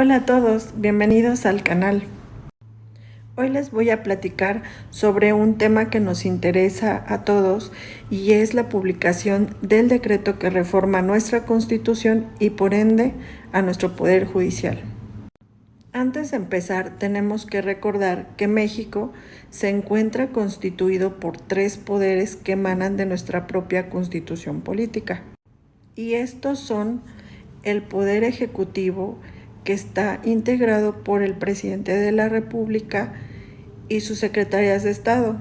Hola a todos, bienvenidos al canal. Hoy les voy a platicar sobre un tema que nos interesa a todos y es la publicación del decreto que reforma nuestra Constitución y por ende a nuestro Poder Judicial. Antes de empezar, tenemos que recordar que México se encuentra constituido por 3 poderes que emanan de nuestra propia Constitución política. Y estos son el Poder Ejecutivo, que está integrado por el Presidente de la República y sus secretarias de Estado,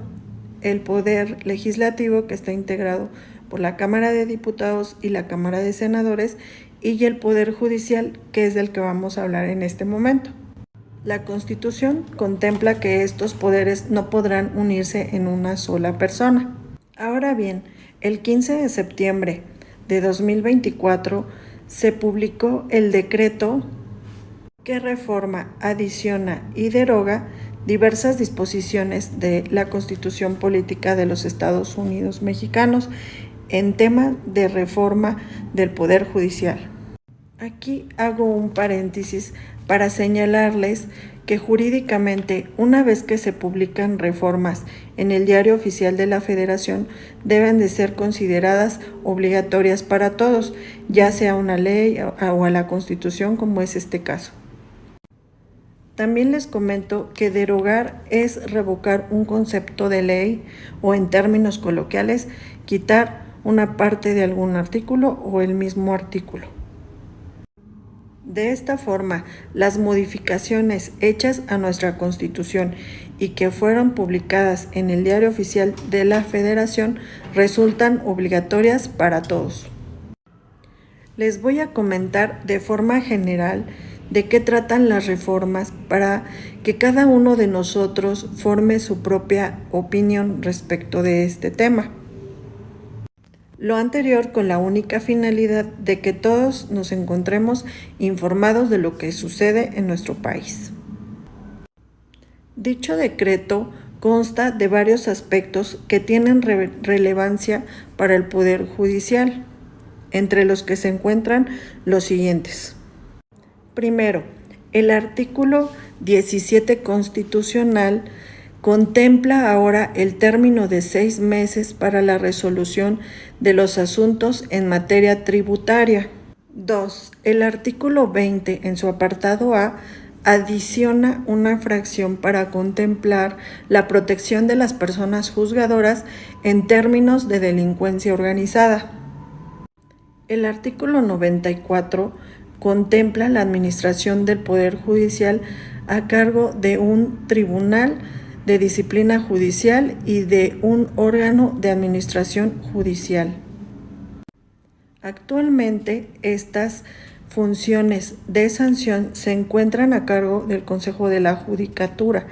el Poder Legislativo, que está integrado por la Cámara de Diputados y la Cámara de Senadores, y el Poder Judicial, que es del que vamos a hablar en este momento. La Constitución contempla que estos poderes no podrán unirse en una sola persona. Ahora bien, el 15 de septiembre de 2024 se publicó el decreto que reforma, adiciona y deroga diversas disposiciones de la Constitución Política de los Estados Unidos Mexicanos en tema de reforma del Poder Judicial. Aquí hago un paréntesis para señalarles que jurídicamente, una vez que se publican reformas en el Diario Oficial de la Federación, deben de ser consideradas obligatorias para todos, ya sea una ley o a la Constitución, como es este caso. También les comento que derogar es revocar un concepto de ley o, en términos coloquiales, quitar una parte de algún artículo o el mismo artículo. De esta forma, las modificaciones hechas a nuestra Constitución y que fueron publicadas en el Diario Oficial de la Federación resultan obligatorias para todos. Les voy a comentar de forma general de qué tratan las reformas para que cada uno de nosotros forme su propia opinión respecto de este tema. Lo anterior con la única finalidad de que todos nos encontremos informados de lo que sucede en nuestro país. Dicho decreto consta de varios aspectos que tienen relevancia para el Poder Judicial, entre los que se encuentran los siguientes. Primero, el artículo 17 constitucional contempla ahora el término de 6 meses para la resolución de los asuntos en materia tributaria. 2. El artículo 20, en su apartado A, adiciona una fracción para contemplar la protección de las personas juzgadoras en términos de delincuencia organizada. El artículo 94 contempla la administración del Poder Judicial a cargo de un tribunal de disciplina judicial y de un órgano de administración judicial. Actualmente, estas funciones de sanción se encuentran a cargo del Consejo de la Judicatura,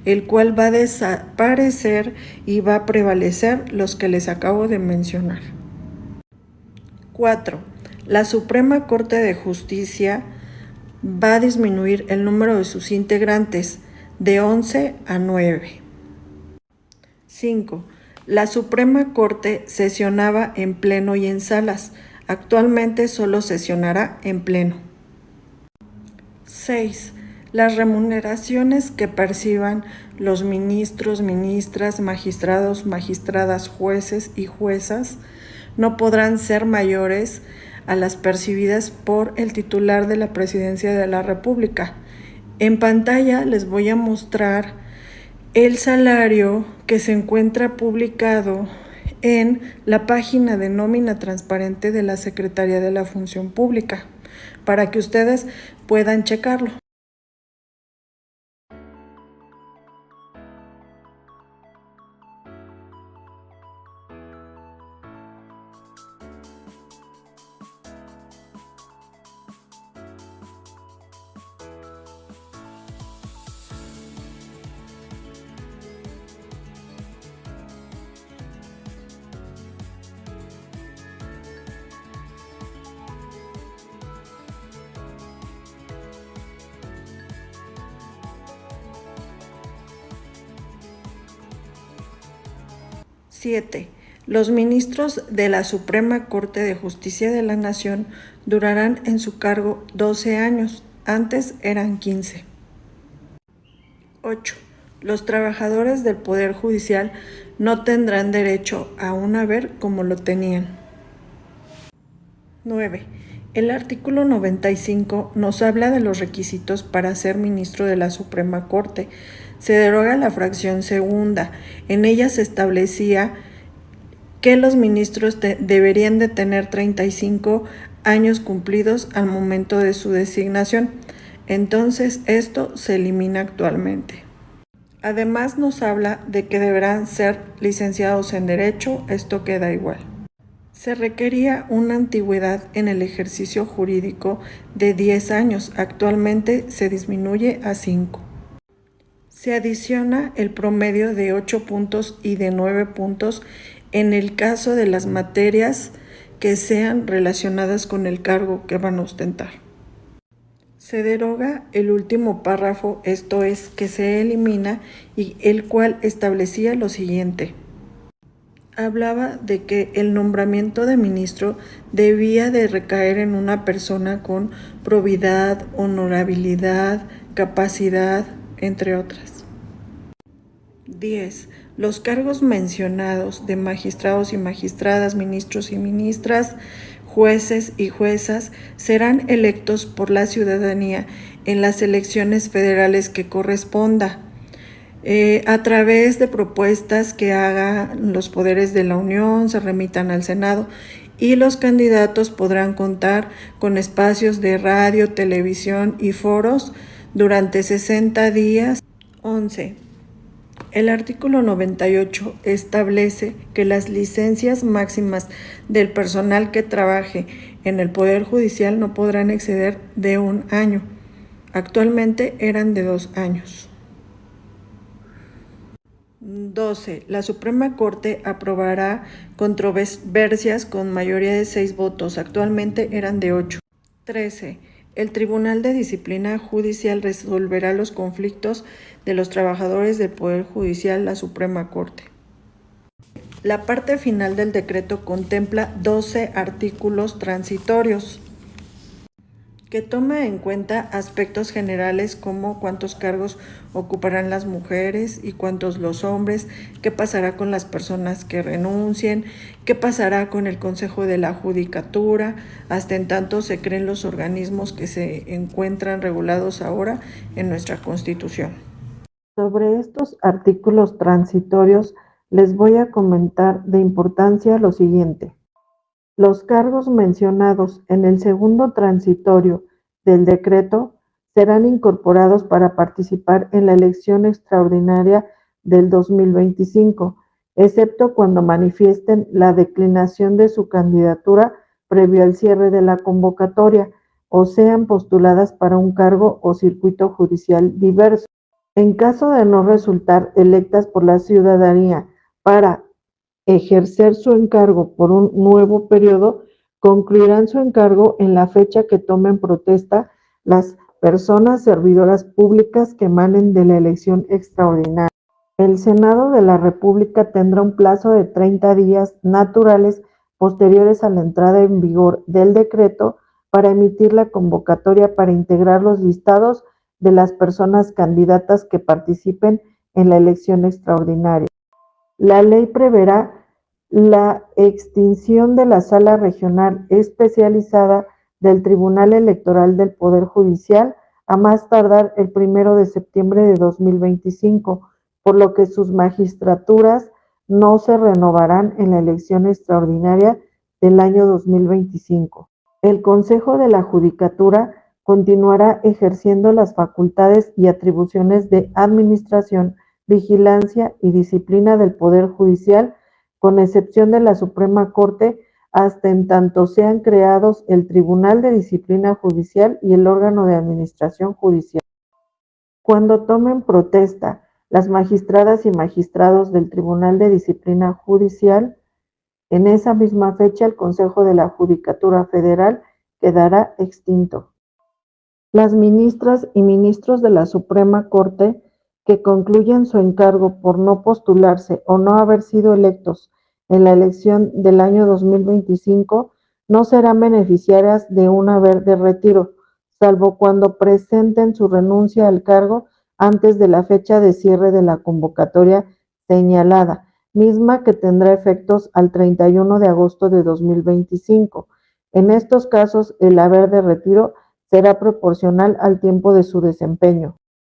el cual va a desaparecer y va a prevalecer los que les acabo de mencionar. 4. La Suprema Corte de Justicia va a disminuir el número de sus integrantes de 11 a 9. 5. La Suprema Corte sesionaba en pleno y en salas. Actualmente solo sesionará en pleno. 6. Las remuneraciones que perciban los ministros, ministras, magistrados, magistradas, jueces y juezas no podrán ser mayores a las percibidas por el titular de la Presidencia de la República. En pantalla les voy a mostrar el salario que se encuentra publicado en la página de nómina transparente de la Secretaría de la Función Pública, para que ustedes puedan checarlo. Siete. Los ministros de la Suprema Corte de Justicia de la Nación durarán en su cargo 12 años, Antes eran 15. 8. Los trabajadores del Poder Judicial no tendrán derecho a un haber como lo tenían. 9. El artículo 95 nos habla de los requisitos para ser ministro de la Suprema Corte. Se deroga la fracción segunda. En ella se establecía que los ministros deberían de tener 35 años cumplidos al momento de su designación. Entonces, esto se elimina actualmente. Además, nos habla de que deberán ser licenciados en Derecho, esto queda igual. Se requería una antigüedad en el ejercicio jurídico de 10 años, actualmente se disminuye a 5. Se adiciona el promedio de 8 puntos y de 9 puntos en el caso de las materias que sean relacionadas con el cargo que van a ostentar. Se deroga el último párrafo, esto es, que se elimina, y el cual establecía lo siguiente. Hablaba de que el nombramiento de ministro debía de recaer en una persona con probidad, honorabilidad, capacidad, entre otras. 10. Los cargos mencionados de magistrados y magistradas, ministros y ministras, jueces y juezas serán electos por la ciudadanía en las elecciones federales que corresponda, a través de propuestas que hagan los poderes de la Unión, se remitan al Senado, y los candidatos podrán contar con espacios de radio, televisión y foros durante 60 días. 11. El artículo 98 establece que las licencias máximas del personal que trabaje en el Poder Judicial no podrán exceder de 1 año. Actualmente eran de 2 años. 12. La Suprema Corte aprobará controversias con mayoría de 6 votos. Actualmente eran de 8. 13. El Tribunal de Disciplina Judicial resolverá los conflictos de los trabajadores del Poder Judicial, la Suprema Corte. La parte final del decreto contempla 12 artículos transitorios que toma en cuenta aspectos generales como cuántos cargos ocuparán las mujeres y cuántos los hombres, qué pasará con las personas que renuncien, qué pasará con el Consejo de la Judicatura, hasta en tanto se creen los organismos que se encuentran regulados ahora en nuestra Constitución. Sobre estos artículos transitorios les voy a comentar de importancia lo siguiente. Los cargos mencionados en el segundo transitorio del decreto serán incorporados para participar en la elección extraordinaria del 2025, excepto cuando manifiesten la declinación de su candidatura previo al cierre de la convocatoria o sean postuladas para un cargo o circuito judicial diverso. En caso de no resultar electas por la ciudadanía para ejercer su encargo por un nuevo periodo, concluirán su encargo en la fecha que tomen protesta las personas servidoras públicas que emanen de la elección extraordinaria. El Senado de la República tendrá un plazo de 30 días naturales posteriores a la entrada en vigor del decreto para emitir la convocatoria para integrar los listados de las personas candidatas que participen en la elección extraordinaria. La ley preverá la extinción de la Sala Regional Especializada del Tribunal Electoral del Poder Judicial a más tardar el 1 de septiembre de 2025, por lo que sus magistraturas no se renovarán en la elección extraordinaria del año 2025. El Consejo de la Judicatura continuará ejerciendo las facultades y atribuciones de administración, vigilancia y disciplina del Poder Judicial, con excepción de la Suprema Corte, hasta en tanto sean creados el Tribunal de Disciplina Judicial y el órgano de administración judicial. Cuando tomen protesta las magistradas y magistrados del Tribunal de Disciplina Judicial, en esa misma fecha el Consejo de la Judicatura Federal quedará extinto. Las ministras y ministros de la Suprema Corte que concluyan su encargo por no postularse o no haber sido electos en la elección del año 2025 no serán beneficiarias de un haber de retiro, salvo cuando presenten su renuncia al cargo antes de la fecha de cierre de la convocatoria señalada, misma que tendrá efectos al 31 de agosto de 2025. En estos casos, el haber de retiro será proporcional al tiempo de su desempeño.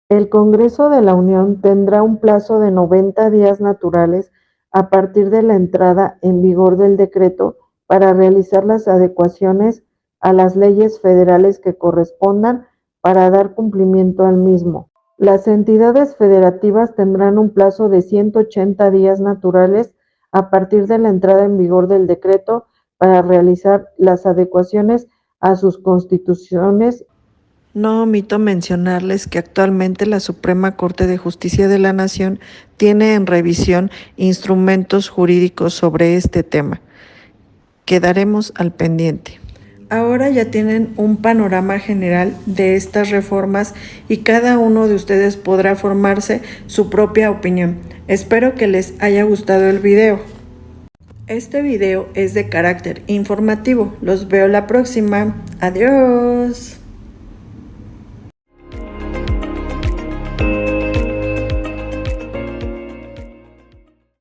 El Congreso de la Unión tendrá un plazo de 90 días naturales a partir de la entrada en vigor del decreto para realizar las adecuaciones a las leyes federales que correspondan para dar cumplimiento al mismo. Las entidades federativas tendrán un plazo de 180 días naturales a partir de la entrada en vigor del decreto para realizar las adecuaciones a sus constituciones. No omito mencionarles que actualmente la Suprema Corte de Justicia de la Nación tiene en revisión instrumentos jurídicos sobre este tema. Quedaremos al pendiente. Ahora ya tienen un panorama general de estas reformas y cada uno de ustedes podrá formarse su propia opinión. Espero que les haya gustado el video. Este video es de carácter informativo. Los veo la próxima. Adiós.